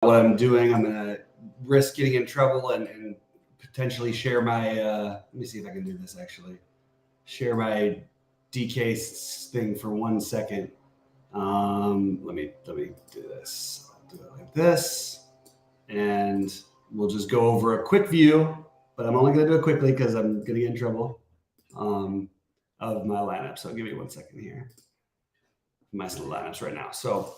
what I'm doing. I'm going to risk getting in trouble and potentially share my, let me see if I can do this actually. Share my DK thing for 1 second. Let me do this. I'll do it like this. And we'll just go over a quick view, but I'm only going to do it quickly because I'm going to get in trouble of my lineup. So give me 1 second here. My lineups right now. So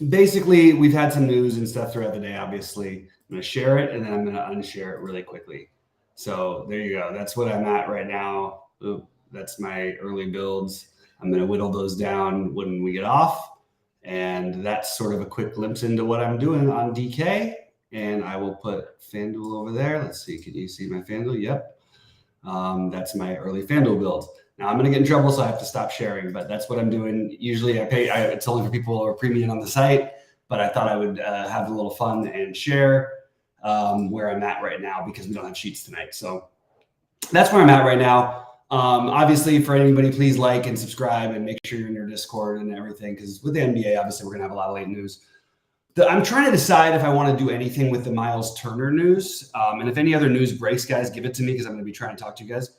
basically, we've had some news and stuff throughout the day, obviously. I'm going to share it, and then I'm going to unshare it really quickly. So there you go. That's what I'm at right now. Ooh, that's my early builds. I'm going to whittle those down when we get off. And that's sort of a quick glimpse into what I'm doing on DK. And I will put FanDuel over there. Let's see. Can you see my FanDuel? Yep. That's my early FanDuel build. Now I'm going to get in trouble, so I have to stop sharing, but that's what I'm doing. Usually it's only for people who are premium on the site, but I thought I would have a little fun and share where I'm at right now because we don't have sheets tonight. So that's where I'm at right now. Obviously, for anybody, please like and subscribe and make sure you're in your Discord and everything, because with the NBA, obviously, we're going to have a lot of late news. I'm trying to decide if I want to do anything with the Miles Turner news. And if any other news breaks, guys, give it to me because I'm going to be trying to talk to you guys.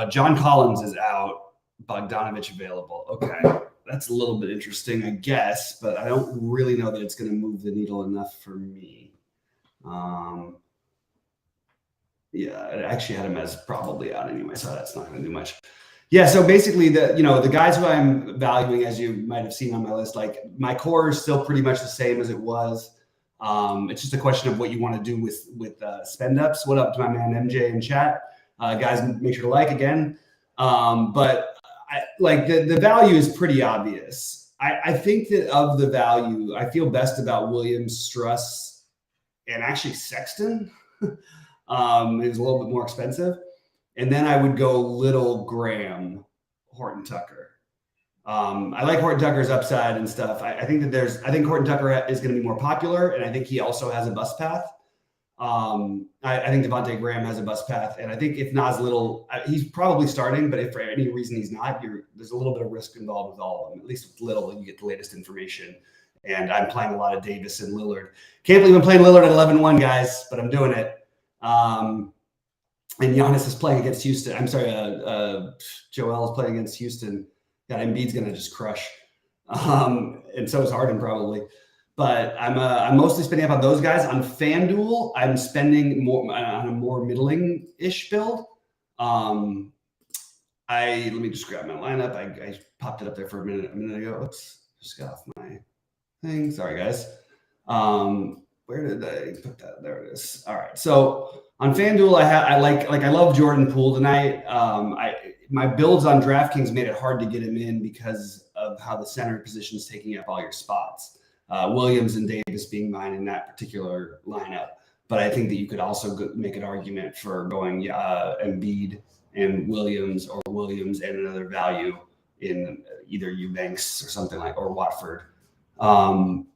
John Collins is out, Bogdanovich available. Okay, that's a little bit interesting, I guess, but I don't really know that it's going to move the needle enough for me. Yeah, I actually had him as probably out anyway, so that's not going to do much. Yeah, so basically the guys who I'm valuing, as you might have seen on my list, like my core is still pretty much the same as it was. It's just a question of what you want to do with spend ups. What up to my man MJ in chat? Guys, make sure to like again. But the value is pretty obvious. I think that of the value, I feel best about Williams, Struss, and actually Sexton. It was a little bit more expensive. And then I would go Little, Graham, Horton Tucker. I like Horton Tucker's upside and stuff. I think Horton Tucker is going to be more popular, and I think he also has a bust path. I think Devontae Graham has a bust path, and I think if Nas Little, he's probably starting, but if for any reason he's not, there's a little bit of risk involved with all of them. At least with Little, you get the latest information. And I'm playing a lot of Davis and Lillard. Can't believe I'm playing Lillard at 11-1, guys, but I'm doing it. And Giannis is playing against Houston. I'm sorry, Joel is playing against Houston. God, Embiid's going to just crush. And so is Harden probably. But I'm mostly spending up on those guys. On FanDuel, I'm spending more on a more middling-ish build. Let me just grab my lineup. I popped it up there for a minute ago. Oops, just got off my thing. Sorry, guys. Where did I put that? There it is. All right. So on FanDuel, I love Jordan Poole tonight. My builds on DraftKings made it hard to get him in because of how the center position is taking up all your spots. Williams and Davis being mine in that particular lineup. But I think that you could also make an argument for going Embiid and Williams, or Williams and another value in either Eubanks or something or Watford.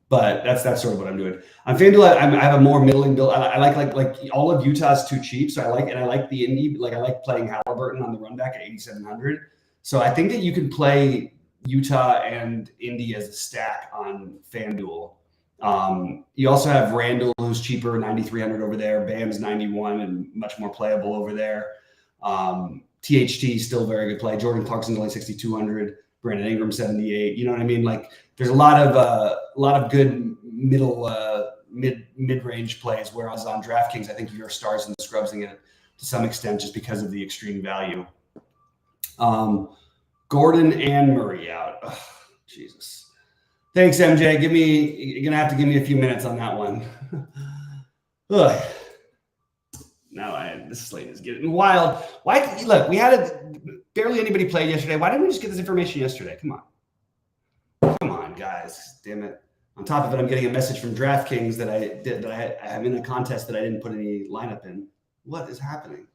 But that's sort of what I'm doing. On FanDuel, I have a more middling build. I like all of Utah is too cheap, so I like the Indy. Like I like playing Halliburton on the run back at 8,700. So I think that you can play Utah and Indy as a stack on FanDuel. You also have Randall, who's cheaper, 9,300 over there. Bam's 91 and much more playable over there. THT still very good play. Jordan Clarkson's only 6,200. Brandon Ingram 78. You know what I mean? Like there's a lot of good mid-range plays. Whereas on DraftKings, I think you're stars and scrubbing it to some extent just because of the extreme value. Gordon and Murray out. Oh, Jesus. Thanks, MJ. You're gonna have to give me a few minutes on that one. Ugh. Now this slate is getting wild. Why? Look, we had barely anybody played yesterday. Why didn't we just get this information yesterday? Come on, guys. Damn it. On top of it, I'm getting a message from DraftKings that I'm in a contest that I didn't put any lineup in. What is happening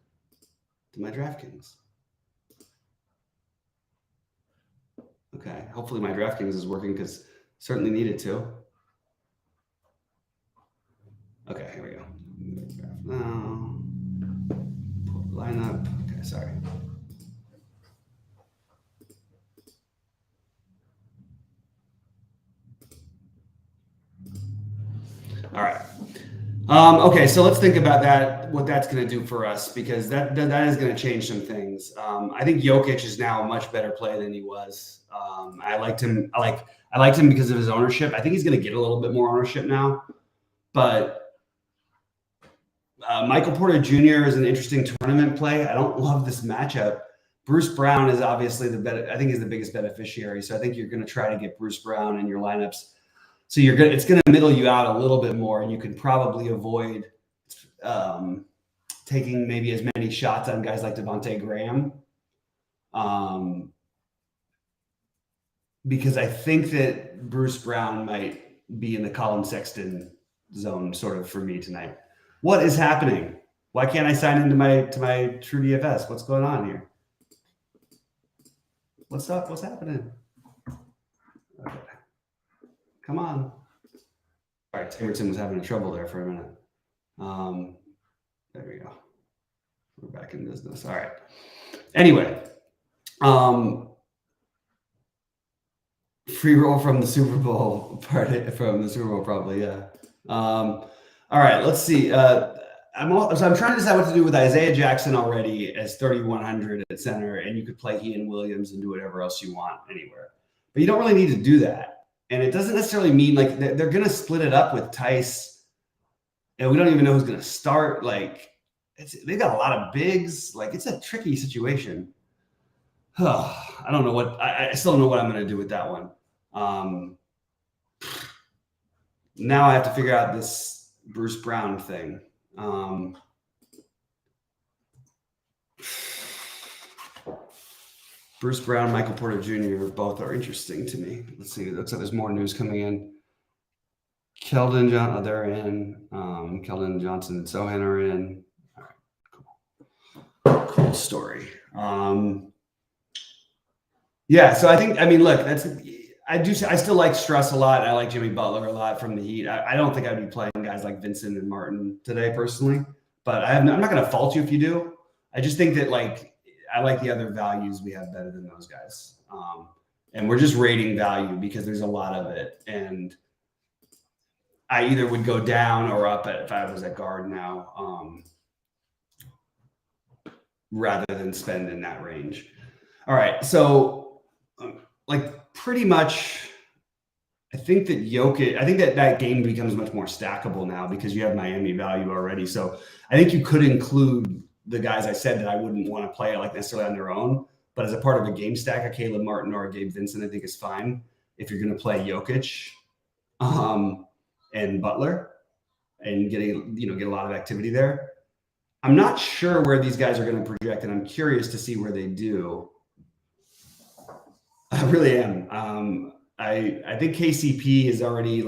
to my DraftKings? Okay, hopefully my DraftKings is working because certainly needed to. Okay, here we go. Now, pull the lineup. Okay, sorry. All right. Okay, so let's think about that. What that's going to do for us, because that is going to change some things. I think Jokic is now a much better play than he was. I liked him. I liked him because of his ownership. I think he's going to get a little bit more ownership now. But Michael Porter Jr. is an interesting tournament play. I don't love this matchup. Bruce Brown is obviously I think he's the biggest beneficiary. So I think you're going to try to get Bruce Brown in your lineups. So it's going to middle you out a little bit more, and you can probably avoid taking maybe as many shots on guys like Devontae Graham. Because I think that Bruce Brown might be in the Colin Sexton zone sort of for me tonight. What is happening? Why can't I sign into my True DFS? What's going on here? What's up? What's happening? Okay. Come on. All right, Timerton was having trouble there for a minute. There we go. We're back in business. All right. Anyway, free roll from the Super Bowl probably, yeah. All right, let's see. I'm trying to decide what to do with Isaiah Jackson already as 3,100 at center, and you could play Ian Williams and do whatever else you want anywhere. But you don't really need to do that. And it doesn't necessarily mean like they're going to split it up with Tice, and we don't even know who's going to start. Like they've got a lot of bigs. Like it's a tricky situation. I don't know what I still don't know what I'm going to do with that one. Now I have to figure out this Bruce Brown thing. Bruce Brown, Michael Porter Jr. both are interesting to me. Let's see. It looks like there's more news coming in. Keldon Johnson, they're in. Keldon Johnson and Sohan are in. All right, cool story. Yeah, so look, I still like Struss a lot. I like Jimmy Butler a lot from the Heat. I don't think I'd be playing guys like Vincent and Martin today personally, but I'm not going to fault you if you do. I just think that I like the other values we have better than those guys. And we're just rating value because there's a lot of it. And I either would go down or up if I was at guard now, rather than spend in that range. All right, so pretty much, I think that game becomes much more stackable now because you have Miami value already. So I think you could include the guys I said that I wouldn't want to play necessarily on their own, but as a part of a game stack, a Caleb Martin or a Gabe Vincent, I think is fine if you're going to play Jokic and Butler and get a lot of activity there. I'm not sure where these guys are going to project, and I'm curious to see where they do. I really am. I think KCP is already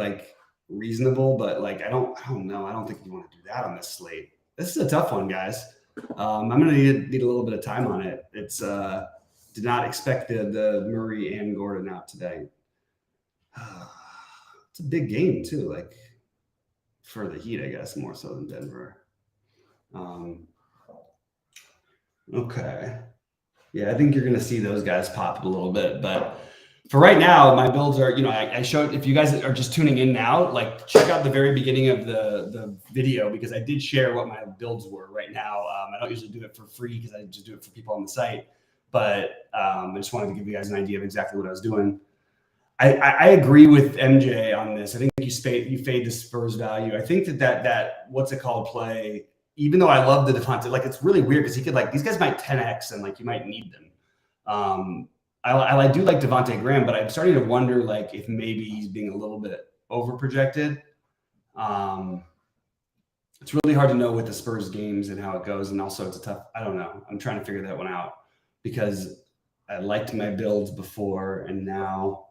reasonable, but I don't know. I don't think you want to do that on this slate. This is a tough one, guys. I'm going to need a little bit of time on it. It's did not expect the Murray and Gordon out today. It's a big game too, for the Heat, I guess, more so than Denver. Okay. Yeah, I think you're going to see those guys pop a little bit, but for right now, my builds are, I showed, if you guys are just tuning in now, check out the very beginning of the video because I did share what my builds were right now. I don't usually do it for free because I just do it for people on the site, but I just wanted to give you guys an idea of exactly what I was doing. I agree with MJ on this. I think you fade the Spurs value. I think that what's it called play, even though I love the Devontae, it's really weird because he could these guys might 10x and you might need them. I do like Devontae Graham, but I'm starting to wonder if maybe he's being a little bit over projected. It's really hard to know with the Spurs games and how it goes, and also it's a tough. I don't know. I'm trying to figure that one out because I liked my builds before, and now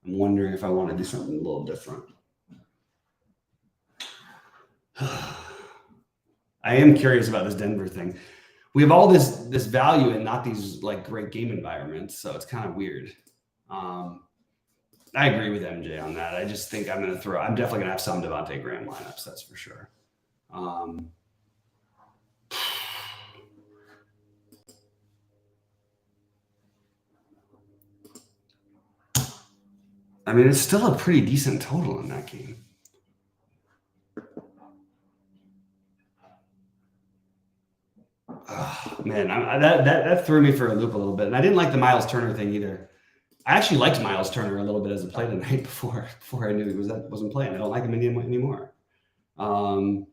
I'm wondering if I want to do something a little different. I am curious about this Denver thing. We have all this value and not these great game environments, so it's kind of weird. I agree with MJ on that. I just think I'm definitely going to have some Devontae Graham lineups, that's for sure. It's still a pretty decent total in that game. Man, that threw me for a loop a little bit, and I didn't like the Miles Turner thing either. I actually liked Miles Turner a little bit as a play tonight before I knew he wasn't playing. I don't like him anymore. Oh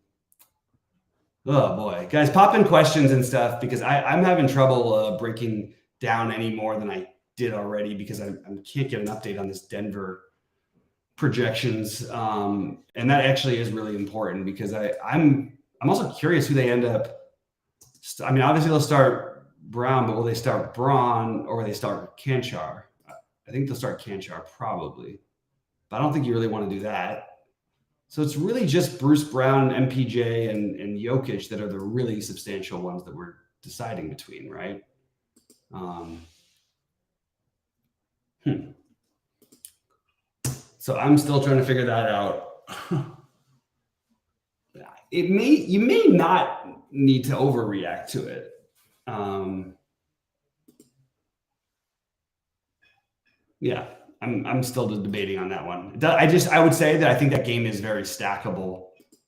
boy, guys, pop in questions and stuff because I'm having trouble breaking down any more than I did already because I can't get an update on this Denver projections, and that actually is really important because I'm also curious who they end up. I mean, obviously they'll start Brown, but will they start Braun or will they start Kanchar? I think they'll start Kanchar probably, but I don't think you really want to do that. So it's really just Bruce Brown, MPJ, and Jokic that are the really substantial ones that we're deciding between, right? So I'm still trying to figure that out. You may not need to overreact to it. Yeah, I'm still debating on that one. I would say that I think that game is very stackable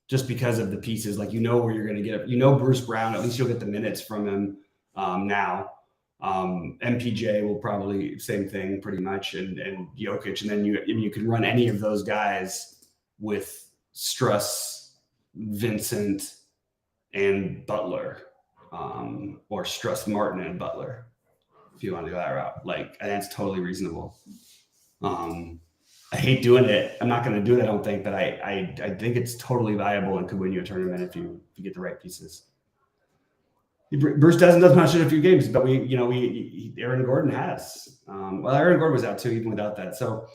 just because of the pieces. Like, you know where you're going to get it. You know Bruce Brown, at least you'll get the minutes from him now. MPJ will probably same thing pretty much, and Jokic, and then you can run any of those guys with Struss, Vincent, and Butler, or Struss, Martin, and Butler. If you want to go that route, like, that's totally reasonable. I hate doing it. I'm not going to do it, I don't think, but I think it's totally viable and could win you a tournament if you get the right pieces. Bruce doesn't much in a few games, but Aaron Gordon has. Well, Aaron Gordon was out too, even without that. So,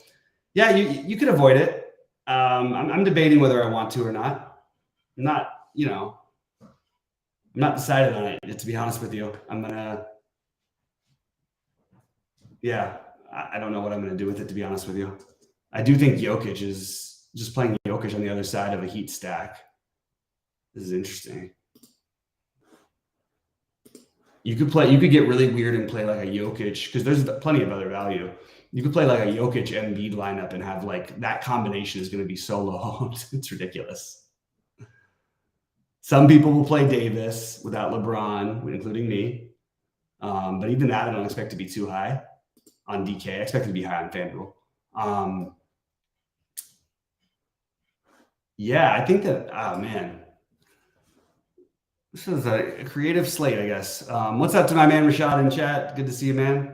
yeah, you could avoid it. I'm debating whether I want to or not. I'm not decided on it, to be honest with you. I don't know what I'm going to do with it, to be honest with you. I do think Jokic is just playing Jokic on the other side of a Heat stack. This is interesting. You could get really weird and play like a Jokic, because there's plenty of other value. You could play like a Jokic Embiid lineup and have like that combination is going to be so low. It's ridiculous. Some people will play Davis without LeBron, including me. But even that, I don't expect to be too high on DK. I expect it to be high on FanDuel. Yeah, I think that, oh man. This is a creative slate, I guess. What's up to my man Rashad in chat? Good to see you, man.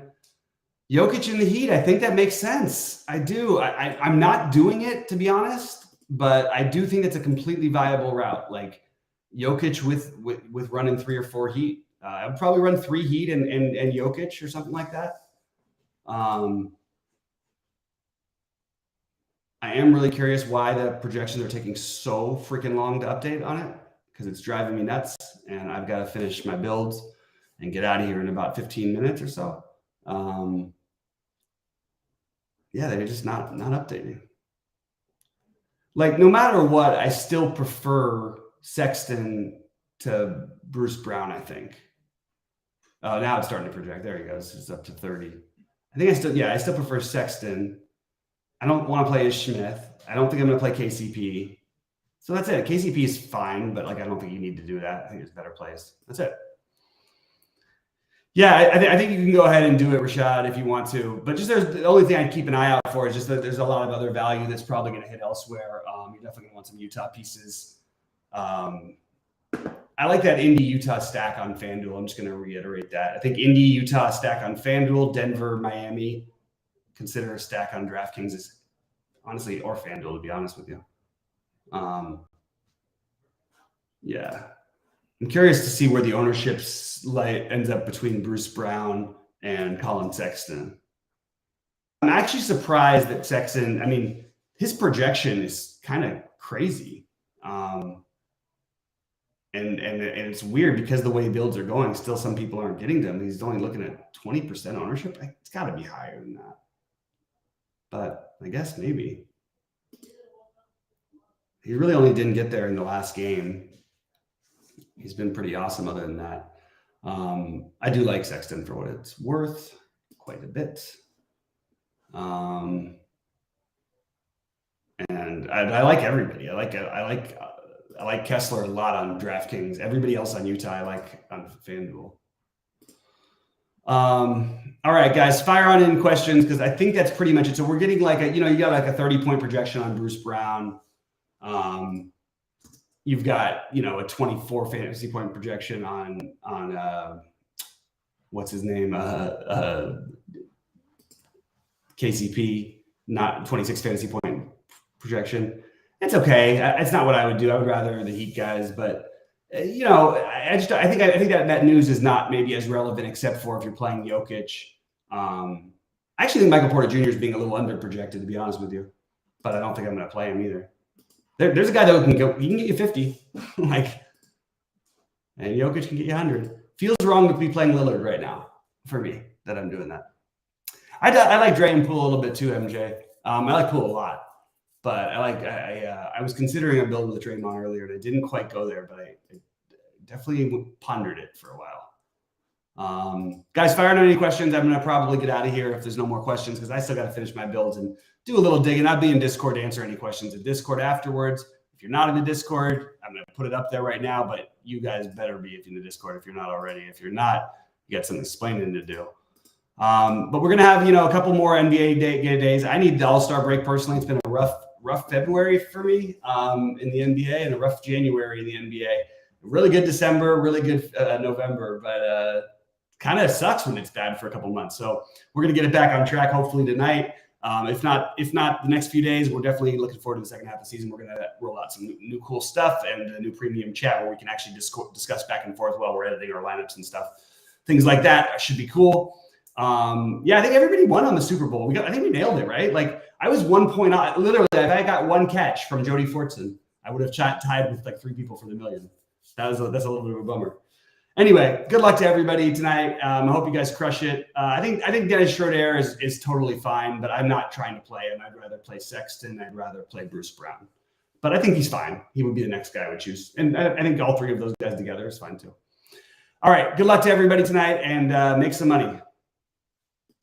Jokic in the Heat, I think that makes sense. I do. I'm not doing it, to be honest, but I do think it's a completely viable route. Like Jokic with running 3 or 4 Heat. I'd probably run 3 Heat and Jokic or something like that. I am really curious why the projections are taking so freaking long to update on it, because it's driving me nuts, and I've got to finish my builds and get out of here in about 15 minutes or so. Yeah, they're just not updating. Like, no matter what, I still prefer Sexton to Bruce Brown, I think. Oh, now it's starting to project. There he goes. It's up to 30. I think I still prefer Sexton. I don't want to play Ish Smith. I don't think I'm going to play KCP. So that's it. KCP is fine, but like, I don't think you need to do that. I think there's better plays. That's it. Yeah, I think you can go ahead and do it, Rashad, if you want to. But just the only thing I'd keep an eye out for is just that there's a lot of other value that's probably going to hit elsewhere. You're definitely going to want some Utah pieces. I like that Indy-Utah stack on FanDuel. I'm just going to reiterate that. I think Indy-Utah stack on FanDuel, Denver, Miami. Consider a stack on DraftKings is honestly, or FanDuel, to be honest with you. Yeah. I'm curious to see where the ownership ends up between Bruce Brown and Colin Sexton. I'm actually surprised that Sexton, I mean, his projection is kind of crazy. And it's weird because the way builds are going, still some people aren't getting them. He's only looking at 20% ownership. It's got to be higher than that. But I guess maybe. He really only didn't get there in the last game. He's been pretty awesome other than that. I do like Sexton for what it's worth quite a bit. And I like everybody. I like Kessler a lot on DraftKings. Everybody else on Utah I like on FanDuel. All right, guys, fire on in questions because I think that's pretty much it. So we're getting like a, you got like a 30-point projection on Bruce Brown. You've got, a 24 fantasy point projection on what's his name? KCP, not 26 fantasy point projection. It's okay. It's not what I would do. I would rather the Heat guys, but I think that news is not maybe as relevant except for if you're playing Jokic. I actually think Michael Porter Jr. is being a little under projected, to be honest with you, but I don't think I'm going to play him either. There's a guy that he can get you 50, and Jokic can get you 100. Feels wrong to be playing Lillard right now for me that I'm doing that. I like Dre and Poole a little bit too, MJ. I like Poole a lot, but I was considering a build with Draymond earlier, and I didn't quite go there, but I definitely pondered it for a while. Guys, fire on any questions. I'm going to probably get out of here if there's no more questions because I still got to finish my builds and do a little digging. I'll be in Discord to answer any questions in Discord afterwards. If you're not in the Discord, I'm going to put it up there right now, but you guys better be in the Discord if you're not already. If you're not, you got some explaining to do. But we're going to have, a couple more NBA days. I need the All-Star break personally. It's been a rough February for me in the NBA and a rough January in the NBA. Really good December, really good November, but kind of sucks when it's bad for a couple months. So we're going to get it back on track hopefully tonight. If not the next few days, we're definitely looking forward to the second half of the season. We're going to roll out some new cool stuff and a new premium chat where we can actually discuss back and forth while we're editing our lineups and stuff. Things like that should be cool. I think everybody won on the Super Bowl. I think we nailed it, right? Like I was 1 point out. Literally, if I got one catch from Jody Fortson, I would have tied with like 3 people for the million. That's a little bit of a bummer. Anyway, good luck to everybody tonight. I hope you guys crush it. I think Dennis Schroeder is totally fine, but I'm not trying to play him. I'd rather play Sexton. I'd rather play Bruce Brown. But I think he's fine. He would be the next guy I would choose. And I think all 3 of those guys together is fine too. All right, good luck to everybody tonight and make some money.